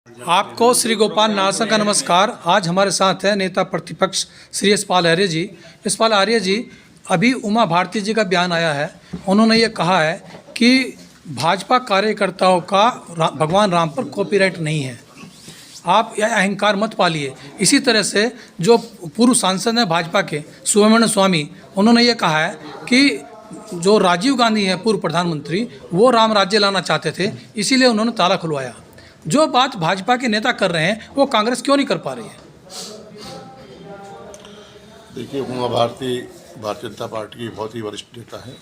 आपको श्री गोपाल नारसा का नमस्कार। आज हमारे साथ है नेता प्रतिपक्ष श्री यशपाल आर्य जी। यशपाल आर्य जी, अभी उमा भारती जी का बयान आया है। उन्होंने ये कहा है कि भाजपा कार्यकर्ताओं का भगवान राम पर कॉपीराइट नहीं है। आप यह अहंकार मत पालिए। इसी तरह से जो पूर्व सांसद हैं भाजपा के सुब्रमण्यम स्वामी, उन्होंने ये कहा है कि जो राजीव गांधी हैं पूर्व प्रधानमंत्री, वो राम राज्य लाना चाहते थे, इसीलिए उन्होंने ताला खुलवाया। जो बात भाजपा के नेता कर रहे हैं वो कांग्रेस क्यों नहीं कर पा रही है? देखिए, उमा भारती भारतीय जनता पार्टी की बहुत ही वरिष्ठ नेता है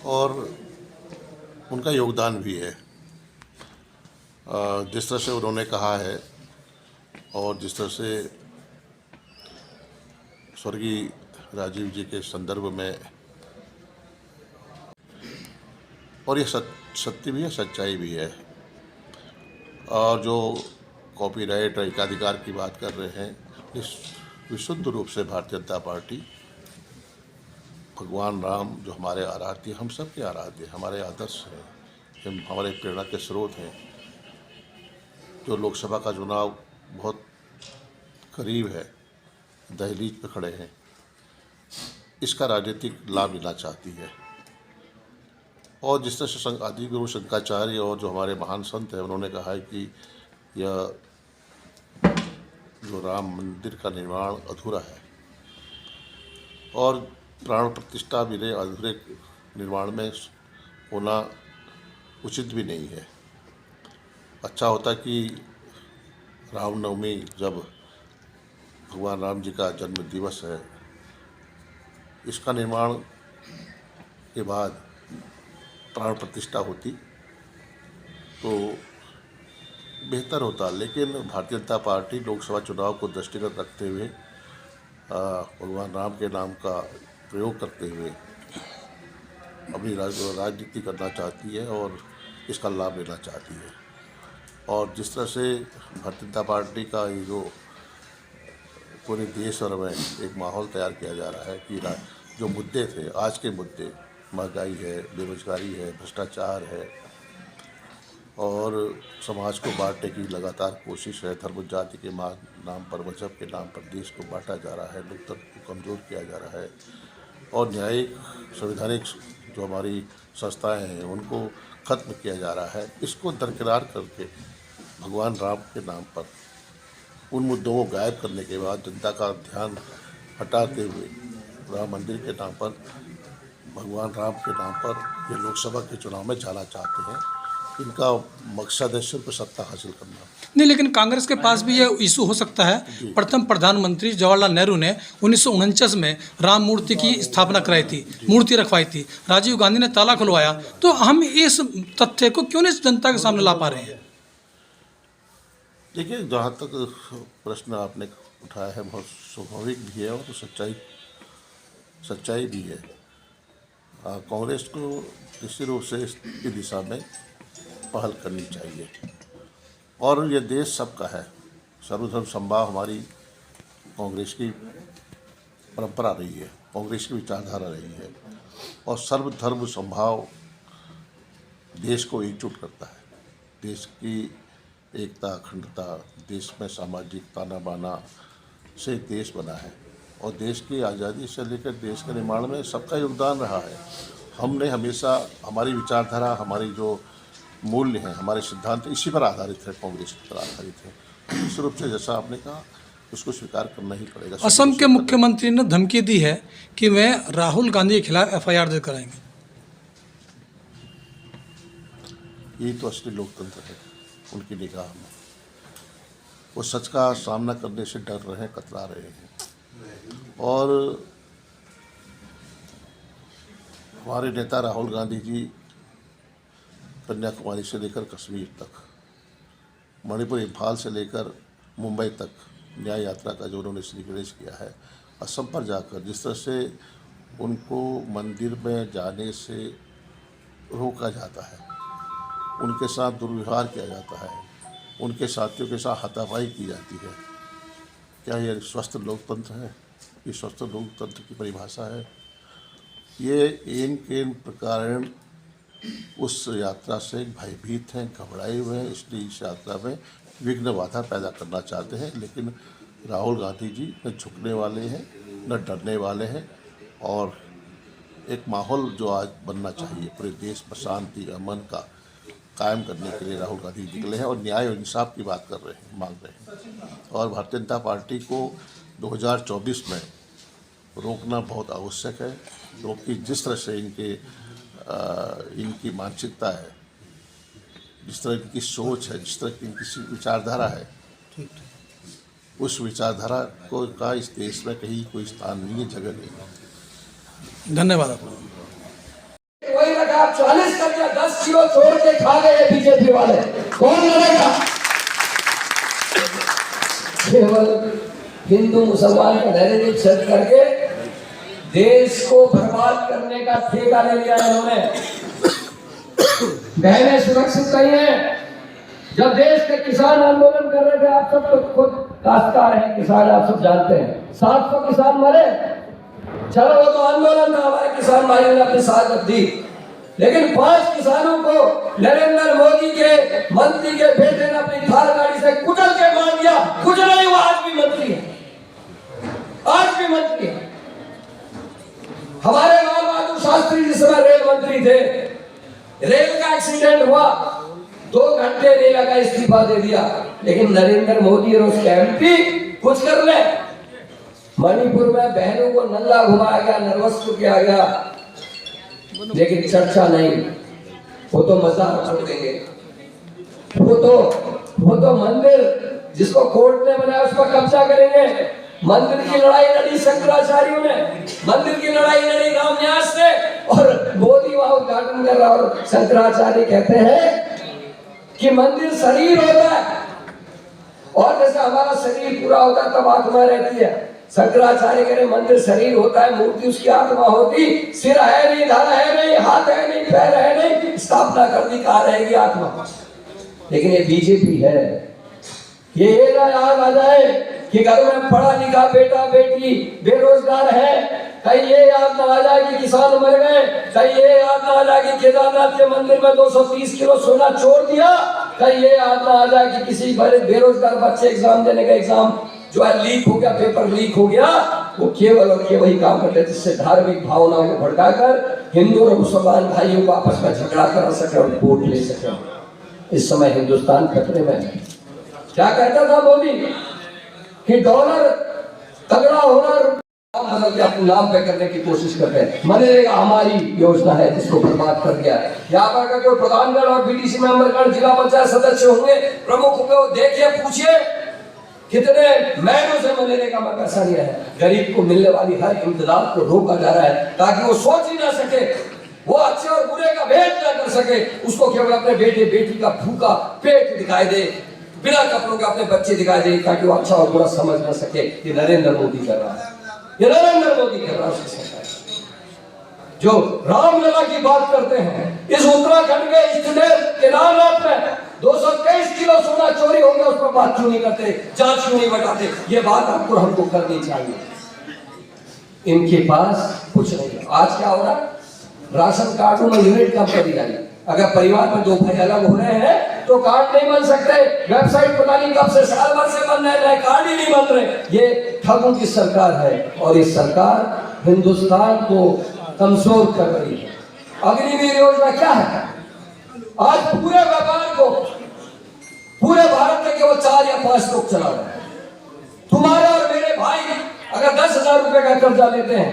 और उनका योगदान भी है। जिस तरह से उन्होंने कहा है और जिस तरह से स्वर्गीय राजीव जी के संदर्भ में, और ये सत्य भी है, सच्चाई भी है। और जो कॉपीराइट और एकाधिकार की बात कर रहे हैं, इस विशुद्ध रूप से भारतीय जनता पार्टी भगवान राम जो हमारे आराध्य, हम सब के आराध्य, हमारे आदर्श हैं, हमारे प्रेरणा के स्रोत हैं, जो लोकसभा का चुनाव बहुत करीब है, दहलीज पे खड़े हैं, इसका राजनीतिक लाभ लेना चाहती है। और जिस तरह से आदि गुरु शंकराचार्य और जो हमारे महान संत हैं, उन्होंने कहा है कि यह जो राम मंदिर का निर्माण अधूरा है और प्राण प्रतिष्ठा बिना अधूरे निर्माण में होना उचित भी नहीं है। अच्छा होता कि रामनवमी, जब भगवान राम जी का जन्म दिवस है, इसका निर्माण के बाद प्राण प्रतिष्ठा होती तो बेहतर होता। लेकिन भारतीय जनता पार्टी लोकसभा चुनाव को दृष्टिगत रखते हुए भगवान राम के नाम का प्रयोग करते हुए अपनी राजनीति करना चाहती है और इसका लाभ लेना चाहती है। और जिस तरह से भारतीय जनता पार्टी का ये जो पूरे देश और में एक माहौल तैयार किया जा रहा है कि जो मुद्दे थे, आज के मुद्दे, महंगाई है, बेरोजगारी है, भ्रष्टाचार है और समाज को बांटने की लगातार कोशिश है, धर्म जाति के नाम पर, मजहब के नाम पर देश को बांटा जा रहा है, लोकतंत्र को कमज़ोर किया जा रहा है और न्यायिक संवैधानिक जो हमारी संस्थाएं हैं उनको ख़त्म किया जा रहा है। इसको दरकिनार करके भगवान राम के नाम पर उन मुद्दों को गायब करने के बाद जनता का ध्यान हटाते हुए राम मंदिर के नाम पर, भगवान राम के नाम पर ये लोकसभा के चुनाव में जाना चाहते हैं। इनका मकसद है सिर्फ सत्ता हासिल करना। नहीं, लेकिन कांग्रेस के पास भी ये इशू हो सकता है। प्रथम प्रधानमंत्री जवाहरलाल नेहरू ने 1949 में राम मूर्ति की स्थापना कराई थी, मूर्ति रखवाई थी। राजीव गांधी ने ताला खुलवाया। तो हम इस तथ्य को क्यों नहीं जनता के सामने ला पा रहे हैं? देखिए, जहाँ तक प्रश्न आपने उठाया है, बहुत स्वाभाविक भी है और सच्चाई भी है। कांग्रेस को निश्चित रूप से इसकी दिशा में पहल करनी चाहिए। और ये देश सबका है, सर्वधर्म समभाव हमारी कांग्रेस की परंपरा रही है, कांग्रेस की विचारधारा रही है और सर्वधर्म समभाव देश को एकजुट करता है। देश की एकता, अखंडता, देश में सामाजिक ताना बाना से देश बना है और देश की आज़ादी से लेकर देश के निर्माण में सबका योगदान रहा है। हमने हमेशा, हमारी विचारधारा, हमारी जो मूल्य हैं, हमारे सिद्धांत इसी पर आधारित है, कांग्रेस पर आधारित है। इस रूप से जैसा आपने कहा, उसको स्वीकार करना ही पड़ेगा। असम के मुख्यमंत्री ने धमकी दी है कि वे राहुल गांधी के खिलाफ FIR दर्ज कराएंगे। यही तो असली लोकतंत्र है उनकी निगाह में। वो सच का सामना करने से डर रहे हैं, कतरा रहे हैं। और हमारे नेता राहुल गांधी जी कन्याकुमारी से लेकर कश्मीर तक, मणिपुर, इम्फाल से लेकर मुंबई तक न्याय यात्रा का जो उन्होंने श्रीगणेश किया है, असम पर जाकर जिस तरह से उनको मंदिर में जाने से रोका जाता है, उनके साथ दुर्व्यवहार किया जाता है, उनके साथियों के साथ हाथापाई की जाती है, क्या ये स्वस्थ लोकतंत्र है? ये स्वस्थ लोकतंत्र की परिभाषा है? ये इन के प्रकार उस यात्रा से भयभीत हैं, घबराए हुए हैं, इसलिए इस यात्रा में विघ्न बाधा पैदा करना चाहते हैं। लेकिन राहुल गांधी जी न झुकने वाले हैं न डरने वाले हैं, और एक माहौल जो आज बनना चाहिए पूरे देश में शांति अमन का कायम करने के लिए राहुल गांधी निकले हैं और न्याय और इंसाफ की बात कर रहे हैं, मांग रहे हैं। और भारतीय जनता पार्टी को 2024 में रोकना बहुत आवश्यक है, क्योंकि जिस तरह से इनकी मानसिकता है, जिस तरह इनकी सोच है, जिस तरह की इनकी विचारधारा है, उस विचारधारा को का इस देश में कहीं कोई स्थान नहीं है, जगह नहीं है। धन्यवाद आपका। वही रखा 40 कर दिया, 10 किलो छोड़ के खा गए बीजेपी वाले। कौन लड़ेगा? केवल हिंदू मुसलमान का नैरेटिव सेट करके देश को बर्बाद करने का ठेका ले लिया है इन्होंने। बहनें सुरक्षित नहीं है। जब देश के किसान आंदोलन कर रहे थे, आप सब तो खुद काश्तकार हैं, किसान, आप सब जानते हैं, 700 किसान मरे। चलो वो तो आंदोलन था, हमारे किसान भाइयों ने अपनी साथ रख दी, लेकिन 5 किसानों को नरेंद्र मोदी के मंत्री के बेटे ने अपनी थार गाड़ी से कुचल के मार दिया। कुछ नहीं, वो आज भी मंत्री है, आज भी मंत्री है। हमारे लाल बहादुर शास्त्री जिस समय रेल मंत्री थे, रेल का एक्सीडेंट हुआ, 2 घंटे रेल का इस्तीफा दे दिया, लेकिन नरेंद्र मोदी और उसके एमपी कुछ कर ले। मणिपुर में बहनों को नल्ला घुमाया गया, नर्वस किया गया, लेकिन चर्चा नहीं। वो तो मजाक छोड़ देंगे। वो तो मंदिर जिसको कोर्ट ने बनाया उस पर कब्जा करेंगे। मंदिर की लड़ाई लड़ी शंकराचार्यों ने, मंदिर की लड़ाई लड़ी रामन्यास ने, और मोदी वहां उद्घाटन कर रहा। और शंकराचार्य कहते हैं कि मंदिर शरीर होता है, और जैसे हमारा शरीर पूरा होता है तब आत्मा रहती है। शंकराचार्य कह रहे मंदिर शरीर होता है, मूर्ति उसकी आत्मा होती। सिर है नहीं, धड़ है नहीं, हाथ है नहीं, पैर है नहीं, स्थापना कर दी, कहाँ रहेगी आत्मा? लेकिन ये बीजेपी है। ये याद आ जाए कि घर में पढ़ा लिखा बेटा बेटी बेरोजगार है, कहीं ये याद ना आ जाए कि किसान मर गए, कहीं ये याद ना आ जाए कि केदारनाथ के मंदिर में 230 किलो सोना छोड़ दिया, कहीं ये याद ना आ जाए कि किसी बेरोजगार बच्चे एग्जाम देने का एग्जाम जो है लीक हो गया, पेपर लीक हो गया। वो केवल और केवल वही काम करते जिससे धार्मिक भावनाओं को भड़काकर हिंदू और मुसलमान भाइयों को आपस में झगड़ा करा सके और वोट ले सके। इस समय हिंदुस्तान खतरे में है। क्या कहता था मोदी कि डॉलर तगड़ा होना, बदल के अपने नाम पे करने की कोशिश करते हैं। मनरेगा हमारी योजना है जिसको बर्बाद कर दिया है। यहाँ पर अगर कोई प्रधानगढ़ और बीडीसी मेंबरगढ़ जिला पंचायत सदस्य होंगे, प्रमुख होंगे, वो देखिए, पूछिए कितने महीनों से मनरेगा में पैसा लिया है। गरीब को मिलने वाली हर इमदाद को रोका जा रहा है ताकि वो सोच ही ना सके, वो अच्छे और बुरे का भेद ना कर सके। उसको केवल अपने बेटे बेटी का भूखा पेट दिखाई दे, बिना कपड़ों के अपने बच्चे दिखाई दे, ताकि वो अच्छा और बुरा समझ ना सके। ये नरेंद्र मोदी कर रहा है, ये नरेंद्र मोदी कर रहा है। जो रामलला की बात करते हैं, इस उत्तराखंड के इष्टदेव केदारनाथ में 223 किलो सोना चोरी हो गया, उस पर बात क्यों नहीं करते, जांच क्यों नहीं बताते? ये बात आपको हमको करनी चाहिए। इनके पास कुछ नहीं। आज क्या हो रहा है, राशन कार्डों में यूनिट कम कर दी जा रही। अगर परिवार में 2 भाई अलग हो रहे हैं तो कार्ड नहीं बन सकते। वेबसाइट पता नहीं कब से, साल भर से बन रहे हैं, कार्ड ही नहीं बन रहे। ये ठगों की सरकार है और ये सरकार हिंदुस्तान को कमजोर कर रही है। अग्निवीर योजना क्या है? आज पूरे व्यापार को पूरे भारत में केवल 4 या 5 लोग चला रहे हैं। तुम्हारे और मेरे भाई अगर 10,000 रुपए का कर्जा लेते हैं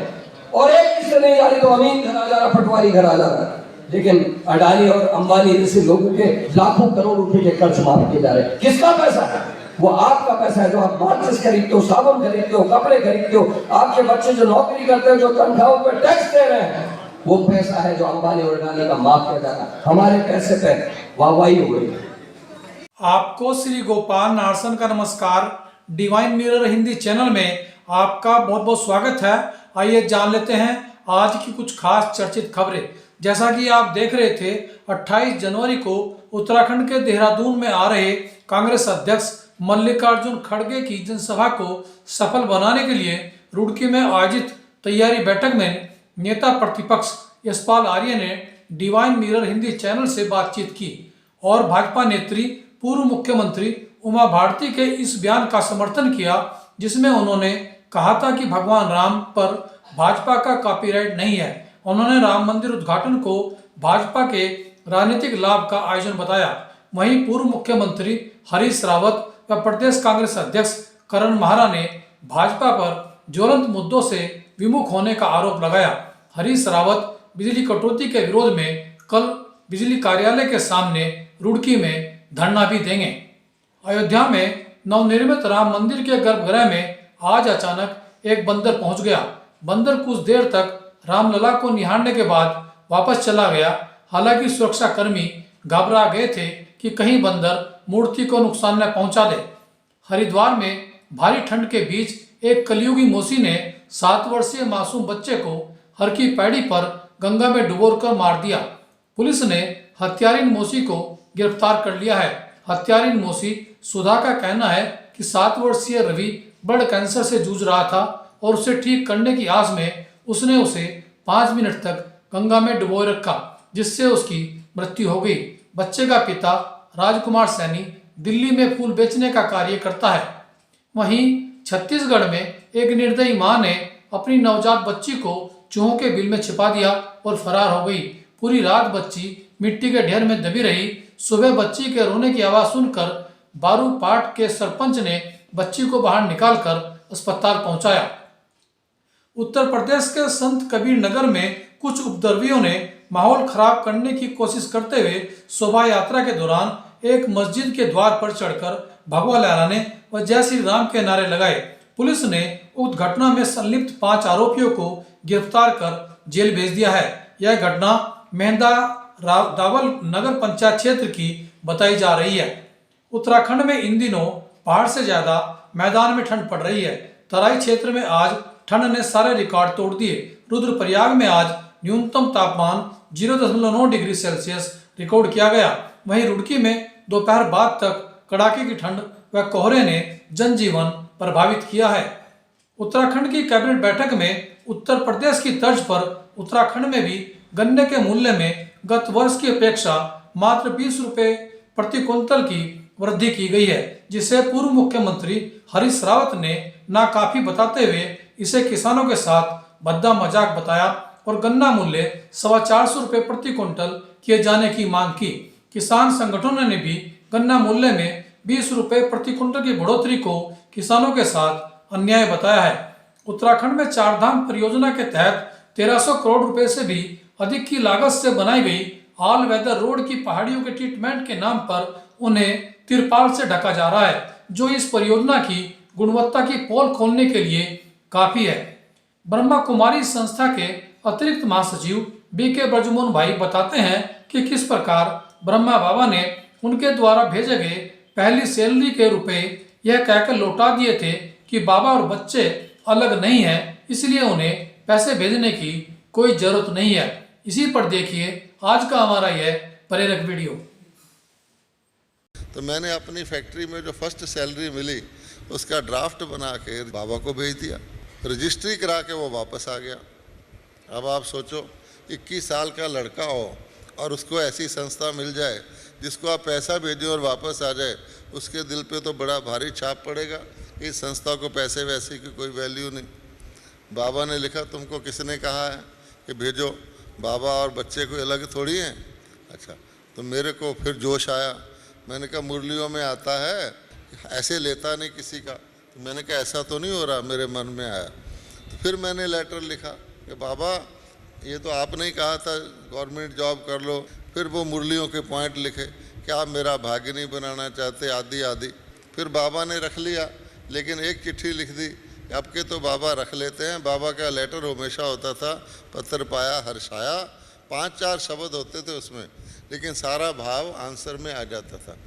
और एक किस्त नहीं जा रही तो अमीन घर आ जा रहा, पटवारी घर आ जा रहा है। लेकिन अडानी और अंबानी जैसे लोगों के लाखों करोड़ रुपए के कर्ज माफ किए जा रहे हैं। किसका पैसा है? वो आपका पैसा है, जो आप माचिस खरीदते हो, साबुन खरीदते हो, कपड़े खरीदते हो। आपके बच्चे जो नौकरी करते हैं, जो तनख्वाहों पर टैक्स दे रहे हैं, वो पैसा है जो अंबानी और अडानी का माफ किया जा रहा है। हमारे पैसे पे वाहवाही हो गई। आपको श्री गोपाल नारसन का नमस्कार। डिवाइन मिरर हिंदी चैनल में आपका बहुत बहुत स्वागत है। आइए जान लेते हैं आज की कुछ खास चर्चित खबरें। जैसा कि आप देख रहे थे, 28 जनवरी को उत्तराखंड के देहरादून में आ रहे कांग्रेस अध्यक्ष मल्लिकार्जुन खड़गे की जनसभा को सफल बनाने के लिए रुड़की में आयोजित तैयारी बैठक में नेता प्रतिपक्ष यशपाल आर्य ने डिवाइन मिरर हिंदी चैनल से बातचीत की और भाजपा नेत्री पूर्व मुख्यमंत्री उमा भारती के इस बयान का समर्थन किया, जिसमें उन्होंने कहा था कि भगवान राम पर भाजपा का कॉपीराइट नहीं है। उन्होंने राम मंदिर उद्घाटन को भाजपा के राजनीतिक लाभ का आयोजन बताया। वहीं पूर्व मुख्यमंत्री हरीश रावत व प्रदेश कांग्रेस अध्यक्ष करण माहरा ने भाजपा पर ज्वलंत मुद्दों से विमुख होने का आरोप लगाया। हरीश रावत बिजली कटौती के विरोध में कल बिजली कार्यालय के सामने रुड़की में धरना भी देंगे। अयोध्या में नवनिर्मित राम मंदिर के गर्भगृह में आज अचानक एक बंदर पहुंच गया। बंदर कुछ देर तक रामलला को निहारने के बाद वापस चला गया। हालांकि सुरक्षा कर्मी घबरा गए थे कि कहीं बंदर मूर्ति को नुकसान न पहुंचा दे। हरिद्वार में भारी ठंड के बीच एक कलयुगी मौसी ने 7 वर्षीय मासूम बच्चे को हर की पैड़ी पर गंगा में डुबोकर मार दिया। पुलिस ने हत्यारिन मौसी को गिरफ्तार कर लिया है। हत्यारिन मौसी सुधा का कहना है कि 7 वर्षीय रवि ब्लड कैंसर से जूझ रहा था और उसे ठीक करने की आस में उसने उसे 5 मिनट तक गंगा में डुबोए रखा, जिससे उसकी मृत्यु हो गई। बच्चे का पिता राजकुमार सैनी दिल्ली में फूल बेचने का कार्य करता है। वहीं छत्तीसगढ़ में एक निर्दयी मां ने अपनी नवजात बच्ची को चूहों के बिल में छिपा दिया और फरार हो गई। पूरी रात बच्ची मिट्टी के ढेर में दबी रही। सुबह बच्ची के रोने की आवाज सुनकर बारूपाट के सरपंच ने बच्ची को बाहर निकालकर अस्पताल पहुंचाया। उत्तर प्रदेश के संत कबीर नगर में कुछ उपद्रवियों ने माहौल खराब करने की कोशिश करते हुए शोभा यात्रा के दौरान एक मस्जिद के द्वार पर चढ़कर भगवा लहराने व जय श्री राम के नारे लगाए। पुलिस ने उक्त घटना में संलिप्त 5 आरोपियों को गिरफ्तार कर जेल भेज दिया है। यह घटना मेहंदा दावल नगर पंचायत क्षेत्र की बताई जा रही है। उत्तराखंड में इन दिनों पहाड़ से ज्यादा मैदान में ठंड पड़ रही है। तराई क्षेत्र में आज ठंड ने सारे रिकॉर्ड तोड़ दिए। रुद्रप्रयाग में आज न्यूनतम तापमान 0.9 डिग्री सेल्सियस रिकॉर्ड किया गया। वहीं रुड़की में दोपहर बाद तक कड़ाके की ठंड व कोहरे ने जनजीवन प्रभावित किया है। उत्तराखंड की कैबिनेट बैठक में उत्तर प्रदेश की तर्ज पर उत्तराखंड में भी गन्ने के मूल्य में गत वर्ष की अपेक्षा मात्र 20 रुपए प्रति क्विंटल की वृद्धि की गई है, जिसे पूर्व मुख्यमंत्री हरीश रावत ने नाकाफी बताते हुए इसे किसानों के साथ भद्दा मजाक बताया और गन्ना मूल्य 425 रुपए प्रति क्विंटल किए जाने की मांग की। किसान संगठनों ने भी गन्ना मूल्य में 20 रुपए प्रति क्विंटल की बढ़ोतरी को किसानों के साथ अन्याय बताया है। उत्तराखंड में चारधाम परियोजना के तहत 1300 करोड़ रुपए से भी अधिक की लागत से बनाई गई ऑल वेदर रोड की पहाड़ियों के ट्रीटमेंट के नाम पर उन्हें तिरपाल से ढका जा रहा है, जो इस परियोजना की गुणवत्ता की पोल खोलने के लिए काफी है। ब्रह्मा कुमारी संस्था के अतिरिक्त महासचिव बीके ब्रजमोहन भाई बताते हैं कि किस प्रकार ब्रह्मा बाबा ने उनके द्वारा भेजे गए पहली सैलरी के रुपए यह कहकर लौटा दिए थे कि बाबा और बच्चे अलग नहीं है, इसलिए उन्हें पैसे भेजने की कोई जरूरत नहीं है। इसी पर देखिए आज का हमारा यह प्रेरक वीडियो। तो मैंने अपनी फैक्ट्री में जो फर्स्ट सैलरी मिली उसका ड्राफ्ट बना के बाबा को भेज दिया, रजिस्ट्री करा के वो वापस आ गया। अब आप सोचो 21 साल का लड़का हो और उसको ऐसी संस्था मिल जाए जिसको आप पैसा भेजें और वापस आ जाए, उसके दिल पे तो बड़ा भारी छाप पड़ेगा। इस संस्था को पैसे वैसे की कोई वैल्यू नहीं। बाबा ने लिखा तुमको किसने कहा है कि भेजो, बाबा और बच्चे कोई अलग थोड़ी हैं। अच्छा, तो मेरे को फिर जोश आया। मैंने कहा मुरलियों में आता है ऐसे लेता नहीं किसी का। तो मैंने कहा ऐसा तो नहीं हो रहा, मेरे मन में आया। तो फिर मैंने लेटर लिखा कि बाबा ये तो आपने ही कहा था गवर्नमेंट जॉब कर लो। फिर वो मुरलियों के पॉइंट लिखे कि आप मेरा भाग्य नहीं बनाना चाहते आदि आदि। फिर बाबा ने रख लिया, लेकिन एक चिट्ठी लिख दी, अब के तो बाबा रख लेते हैं। बाबा का लेटर हमेशा होता था पत्थर पाया हर्षाया, 5-4 शब्द होते थे उसमें, लेकिन सारा भाव आंसर में आ जाता था।